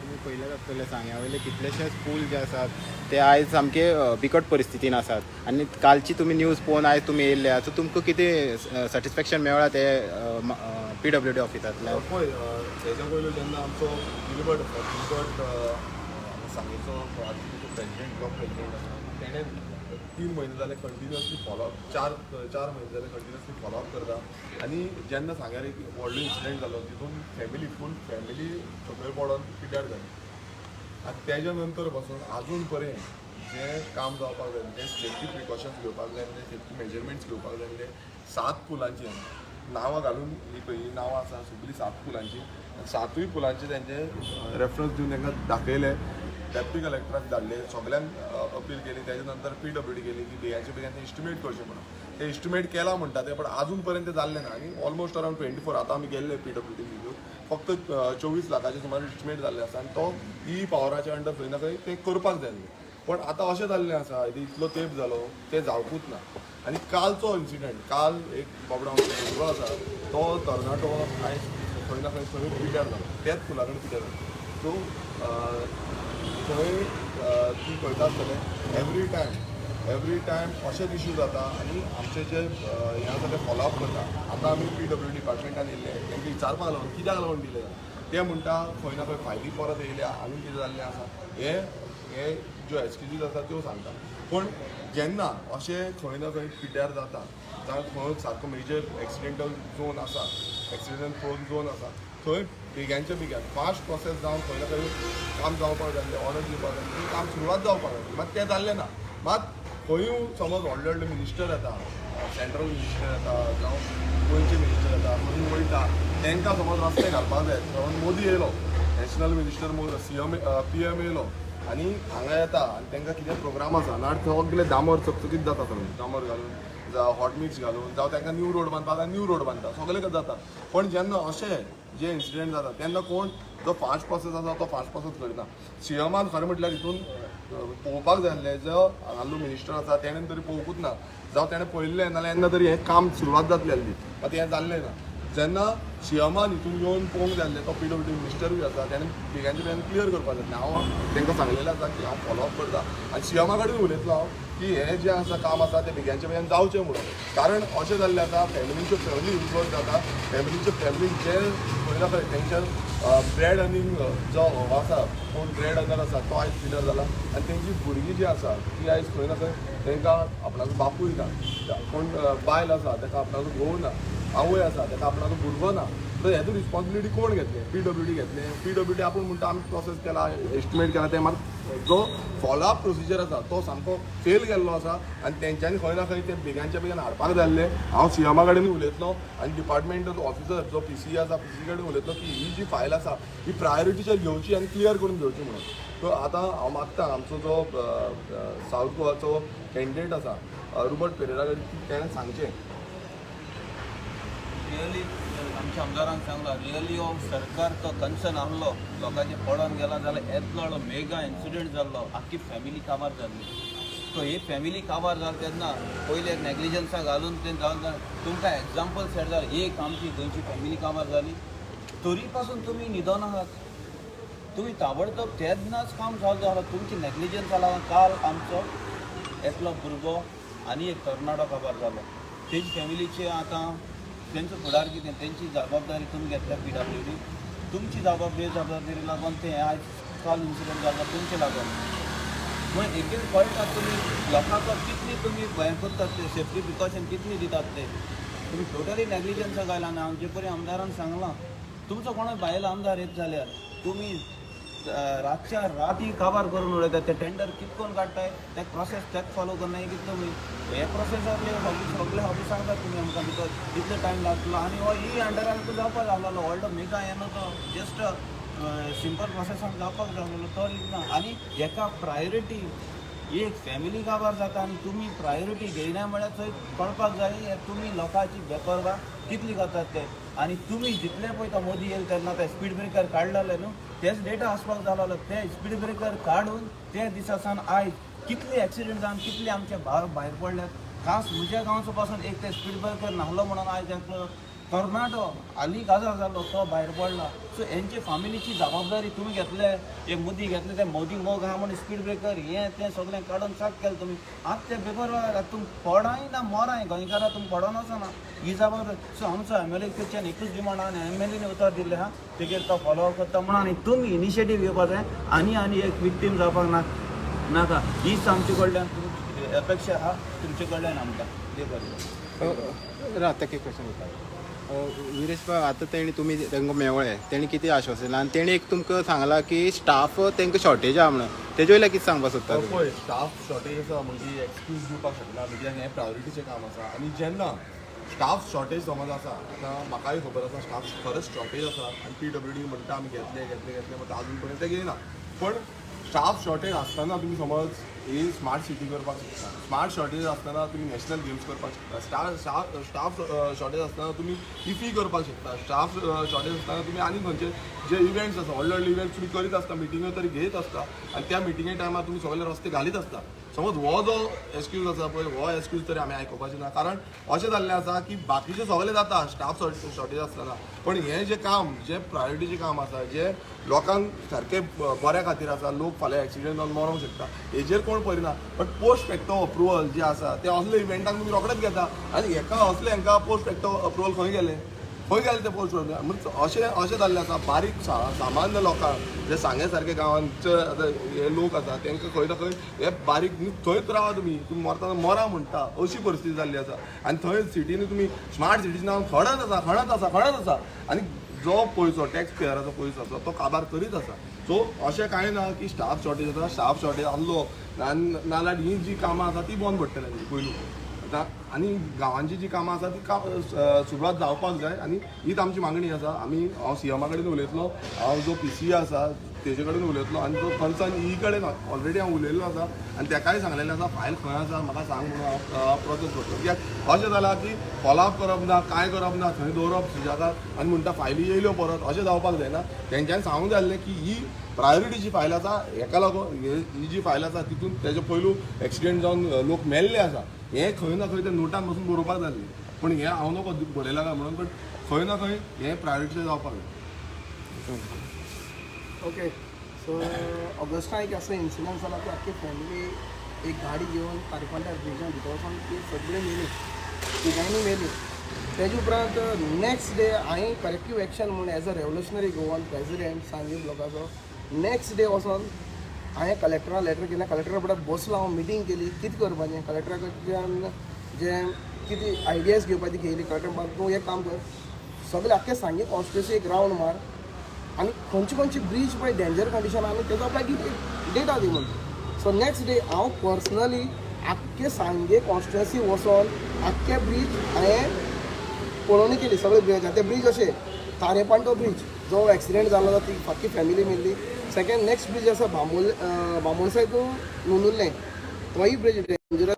तुमी पळयल्याच आसतले सांग्या वयले कितलेशेच पूल जे आसात ते आयज सामके बिकट परिस्थितीन आसात आनी कालची तुमी न्यूज पळोवन आयज तुमी येयल्ले सो तुमकां कितें सॅटिस्फॅक्शन मेळ्ळां ते PWD ऑफिसांतल्यान? पळय तेच्या पयलीं जेन्ना आमचो दिलबट सांगेचो प्रेसिडेंट ब्लॉक प्रेसिडेंट आसा तेणें 3 म्हयने जाले कंटिन्युअसली फॉलोअप 4 म्हयने जाले कंटिन्युअसली फॉलोअप करता आनी जेन्ना सांग्यार एक व्हडलो इन्सिडंट जालो तितून फूल फॅमिली सकयल पडोन पिड्ड्यार जाली आनी तेज्या नंतर पासून आजून पर्यंत जें काम जावपाक जाय जें सेफ्टी प्रिकॉशन्स घेवपाक जाय आसले सेफ्टी मेजरमेंट्स घेवपाक जाय आसले 7 पुलांची नांवां घालून ही पळय ही नांवां आसा सगळीं 7 पुलांची 7य पुलांचे तेंचे रेफरन्स दिवन तांकां दाखयले डेप्टी कलेक्टराक धाडले सगळ्यांक अपील केली तेजे नंतर PWD केली की बेगाचे बेगीन ते इस्टिमेट करचे म्हणून ते इस्टिमेट केला म्हणटा ते पण अजून पर्यंत ते जाल्ले ना आनी ऑलमोस्ट अरावंड 24 आतां आमी गेल्ले PWD रिव्ह्यू फक्त 24 लाखाचे सुमार इस्टिमेट जाल्ले आसा आनी तो पावराच्या अंडर खंय ना खंय ते करपाक जाय पण आतां अशें जाल्लें आसा इतलो तेंप जालो ते जावपूच ना आनी कालचो इन्सिडंट काल एक बाबडो आमचो आसा तो तरणाटो आयज खंय ना खंय थंय पिड्ड्यार जालो त्याच पुला कडेन पिड्ड्यार जालो सो थंय ती पळयता आसतलें एवरी टायम अशेच इश्यू जाता आनी आमचे जे हें आसा ते फॉलोअप करता आतां आमी PWD डिपार्टमेंटान येयल्ले तांकां विचारपाक लागून कित्याक लागून दिले ते म्हणटा खंय ना खंय फायली परत येयल्या आनी कितें जाल्लें आसा हे ज्यो एक्सक्युजीज आसा त्यो सांगता पूण जेन्ना अशें खंय ना खंय पिड्ड्यार जाता जावं खंय सारको मेजर एक्सिडेंटल झोन आसा एक्सिडेंट प्रोन झोन आसा थंय बेग्यांच्या बेग्यान फास्ट प्रोसेस जावन खंय ना खंय काम जावपाक जाय ऑर्डर दिवपाक जाय काम सुरवात जावपाक जाय मात तें जाल्लें ना मात खंयूय समज व्हडले मिनिस्टर येता सेंट्रल मिनिस्टर येता जावं गोंयचे मिनिस्टर येता खंय वयता तांकां समज रस्ते घालपाक जाय समज मोदी येयलो नॅशनल मिनिस्टर PM येयलो आनी हांगा येता आनी तांकां कितें प्रोग्राम आसा ना सगळे दामोर चकचकीत जाता सगळें दामोर घालून जावं हॉट मिक्स घालून जावं तांकां न्यू रोड बांदपाक न्यू रोड बांदता सगळें जाता पण जेन्ना अशें जे इन्सिडेंट जाता तेन्ना कोण जो फास्ट प्रोसेस आसा तो फास्ट प्रोसेस करना CMान खरें म्हटल्यार हितून पळोवपाक जाय आसलें जो हांगालो मिनिस्टर आसा तेणें तरी पळोवंकूच ना जावं तेणें पळयल्लें नाल्यार येन्ना तरी हें काम सुरवात जातली आसली मात हें जाल्लें ना जेन्ना CMान हितून येवन पळोवंक जाय आसलें तो PWD मिनिस्टरूय आसा तेणें बेगांचे बेगान क्लियर करपाक जाय हांव तांकां सांगलेलें आसा की हांव फॉलोअप करता आनी CMा कडेन उलयतलो हांव की हें जें आसा काम आसा तें बेगांचे बेगान जावचें म्हणून कारण अशें जाल्लें आसा फॅमिलीच्यो फॅमिली इन्वॉल्व जाता फॅमिलीच्यो फॅमिली जे खंय ना खंय तेंच्या ब्रेड अर्निंग जो आसा कोण ब्रेड अर्नर आसा तो आयज पिड्ड्यार जाला आनी तेंची भुरगीं जीं आसा ती आयज खंय ना खंय तांकां आपणाचो बापूय ना कोण बायल आसा ताका आपणाचो घोव ना आवय आसा ताका आपणाचो भुरगो ना तर हेजो रिस्पॉन्सिबिलिटी कोण घेतले PWD घेतले PWD आपूण म्हणटा आमी प्रोसेस केला एस्टिमेट केला ते मात जो फॉलोअप प्रोसिजर आसा तो सामको फेल गेल्लो आसा आनी तेंच्यांनी खंय ना खंय ते बेगांच्या बेगान हाडपाक जाय आसलें हांव CMा कडेन उलयतलो आनी डिपार्टमेंटल ऑफिसर जो PC आसा PC कडेन उलयतलो की ही जी फायल आसा ही प्रायोरिटीचेर घेवची आनी क्लियर करून घेवची म्हणून सो आतां हांव मागता आमचो जो सावथ गोवाचो कॅन्डिडेट आसा रुबर्ट पेरेरा तेणें सांगचें रियली आमच्या आमदारांक सांगला रियली हो सरकार तो कन्सर्न आहलो लोकांचे पडोन गेला जाल्यार येतलो मेगा इन्सिडेंट जाल्लो आख्खी फॅमिली काबार जाल्ली सो ही फॅमिली काबार जाली तेन्ना पयले नेग्लिजन्सा घालून ते जावन तुमकां एग्जाम्पल सेट जालें एक आमची गोंयची फॅमिली काबार जाली तरी पासून तुमी न्हिदोन आहात तुमी ताबडतोब तेन्नाच काम सॉल्व जालो तुमची नेग्लिजन्सा लागून काल आमचो एकलो भुरगो आनी एक तरणाटो काबार जालो तेजी फॅमिलीचे आतां तेंचो फुडार कितें तेंची जबाबदारी तुमी घेतल्या PWD तुमची जबाबदारी लागून ते आयज काल इन्सिडंट जालो तुमचे लागून पूण एक कळटा तुमी लोकांक कितली तुमी हें करतात ते सेफ्टी प्रिकॉशन कितली दितात ते तुमी टोटली नेग्लिजन्स घायला आनी आमचे परी आमदारान सांगलां तुमचो कोणूय भायलो आमदार येत जाल्यार तुमी रातच्या राती काबार करून उडयतात ते टेंडर कितकोन काडटाय ते प्रोसेस तेच फॉलो करनाय कितलो हे प्रोसेसांतले सगळे ऑफिस सांगतात तुमी आमकां बिकॉज इतलो टायम लागतलो आनी हो ही अंडरान तो जावपाक लागलो व्हडलो मेगा येना तो जस्ट सिंपल प्रोसेसान जावपाक जावलो तो ना आनी हेका प्रायोरिटी एक फॅमिली काबार जाता आनी तुमी प्रायोरिटी घेयना म्हळ्यार थंय कळपाक जाय तुमी लोकांची बेपरवा कितली करतात ते आनी तुमी जितले पळयता मोदी येयले तेन्ना ते स्पीड ब्रेकर काडलेले न्हू तेच डेटा आसपाक जालो ते स्पीड ब्रेकर काडून ते दिसा सावन आयज कितले एक्सिडेंट जावन कितले आमचे भायर पडल्यात खास म्हज्या गांवचो पासून एक ते स्पीड ब्रेकर नाहलो म्हणून आयज एकलो कर्नाटक हालीं काजार जालो तो भायर पडला. सो हेंचे फामिलीची जबाबदारी तुमी घेतले, हे मोदी घेतले, ते मोदी मोग आहा म्हण स्पीड ब्रेकर हें तें सगळें काडून साक केलें तुमी. आतां ते पेपर आतां तुमी पडाय ना मोराय गोंयकारां तुमी पडोन वचना ही जबाबदारी. सो आमचो MLA कडच्यान एकूच डिमांड आहा आनी MLAनी उतर दिलें हा तेजेर तो फॉलो करता म्हणून. आनी तुमी इनिशिएटीव घेवपाक जाय आनी एक विक्टीम जावपाक नाका हीच आमचे कडल्यान अपेक्षा आहा तुमचे कडल्यान आमकां. देव बरें. रात एक क्वेश्चन होता विरेश बा आतां तेणी तुमी तांकां मेवळे तेणी कितें आश्वासन दिलां आनी तेणी एक तुमकां सांगलां की स्टाफ तांकां शॉर्टेज आहा म्हणून तेजे वयल्यान कितें सांगपाक सोदता तुमी? पळय स्टाफ शॉर्टेज आसा म्हणजे एक्सक्यूज दिवपाक शकना कित्याक हें प्रायोरिटीचें काम आसा. आनी जेन्ना स्टाफ शॉर्टेज समज आसा आतां म्हाकाय खबर आसा स्टाफ खरंच शॉर्टेज आसा आनी PWD म्हणटा आमी घेतले म्हणटा अजून पर्यंत ते घेयना. पण स्टाफ शॉर्टेज आसतना तुमी समज ही स्मार्ट सिटी करपाक शकता. स्मार्ट शॉर्टेज आसतना तुमी नॅशनल गेम्स करपाक शकता. स्टाफ शॉर्टेज आसतना तुमी इफी करपाक शकता. स्टाफ शॉर्टेज आसतना तुमी आनी खंयचे जे इव्हेंट्स आसा व्हडले व्हडले इव्हेंट्स तुमी करीत आसता मिटिंग्यो तरी घेयत आसता आनी त्या मिटिंगे टायमार तुमी सगळे रस्ते घालीत आसता. समज हो जो एक्सक्यूज आसा पळय हो एक्सक्यूज तरी आमी आयकुपाचें ना. कारण अशें जाल्लें आसा की बाकीचें सगळें जाता स्टाफ शॉर्टेज आसतना पण हें जें काम जें प्रायोरिटीचें काम आसा जें लोकांक सारकें बऱ्या खातीर आसा लोक फाल्यां एक्सिडेंट जावन मरोंक शकता हेजेर कोण पळयना. बट पोस्ट फॅक्टो अप्रुवल जे आसा ते असले इव्हेंटाक तुमी रोखडेच घेता आनी हेका असले हांकां पोस्ट फॅक्टो अप्रुवल खंय गेले ते पोस्ट म्हणजे अशें जाल्लें आसा. बारीक सामान्य लोकांक जे सांगे सारके गांवांचे हे लोक आसा तांकां खंय ना खंय हे बारीक थंयच रावा तुमी मरतना मरा म्हणटा अशी परिस्थिती जाल्ली आसा. आनी थंय सिटीनी तुमी स्मार्ट सिटीचें नांव खणत आसा आनी जो पयसो टॅक्स पेयराचो पयसो आसा तो काबार करीत आसा. सो अशें कांय ना की स्टाफ शॉर्टेज आसा स्टाफ शॉर्टेज आसलो नाल्यार ही जी कामां आसा ती बंद पडटली पयलू आतां. आनी गांवांची जी कामां आसा ती सुरवात जावपाक जाय आनी हीच आमची मागणी आसा. हांव CMA कडेन उलयतलो हांव जो PCA आसा तेजे कडेन उलयतलो आनी जो कन्सर्न ई कडेन ऑलरेडी हांव उलयल्लो आसा आनी ताकाय सांगलेलें आसा फायल खंय आसा म्हाका सांग म्हणून हांव प्रोसेस करतलो. कित्याक अशें जालां की फॉलोअप करप ना कांय करप ना थंय दवरप सुजातात आनी म्हणटा फायली येयल्यो परत अशें जावपाक जायना. तेंच्यांनी सांगूंक जाय आसलें की ही प्रायोरिटीची फायल आसा हेका लागून ही जी फायल आसा तितून तेजे पयलू एक्सिडेंट जावन लोक मेल्ले आसा हें खंय ना खंय ते नोटान बसून बरोवपाक जाय. पूण हें हांव नको बरयलां काय म्हणून बट खंय ना खंय हें प्रायोरिटीचें जावपाक जाय. ओके सो ऑगस्टा एक असं इन्सिडंट झाला की अख्खी फॅमिली एक गाडी घेऊन तारपांड्या ब्रिजान भितर वचून ती सगळी मेली तिगांयनी मेली. तेजे उपरांत नेक्स्ट डे हांवें करेक्टीव एक्शन म्हणून as a revolutionary Goan president Sangli ब्लॉकाचो नेक्स्ट डे वचून हांवें कलेक्टराक लेटर केलें. कलेक्टरा फुड्यान बसलो हांव मिटींग केली कितें करपाचें कलेक्टरा कडच्यान जें कितें आयडियाज घेवपाची घेयली. कलेक्टर म्हणपाक तूं एक काम कर सगळे आख्खे सांगी कॉन्स्टिट्युन्सी एक रावंड मार आनी खंयची ब्रीज पळय डेंजर कंडिशन आनी तेजो आपल्याक डेटा दी म्हणून. सो नेक्स्ट डे हांव पर्सनली आख्खे सांगे कॉन्स्टिट्युन्सी वचोन आख्खे ब्रीज हांवें पळोवणी केली सगळे ब्रिज. ते ब्रीज अशे तारेपांटो ब्रीज जो एक्सिडेंट जालो ती आख्खी फॅमिली मेल्ली. सेकेंड नेक्स्ट ब्रीज आसा बांबोळसाय टू नुनुल्लें तोय ब्रीज डेंजरस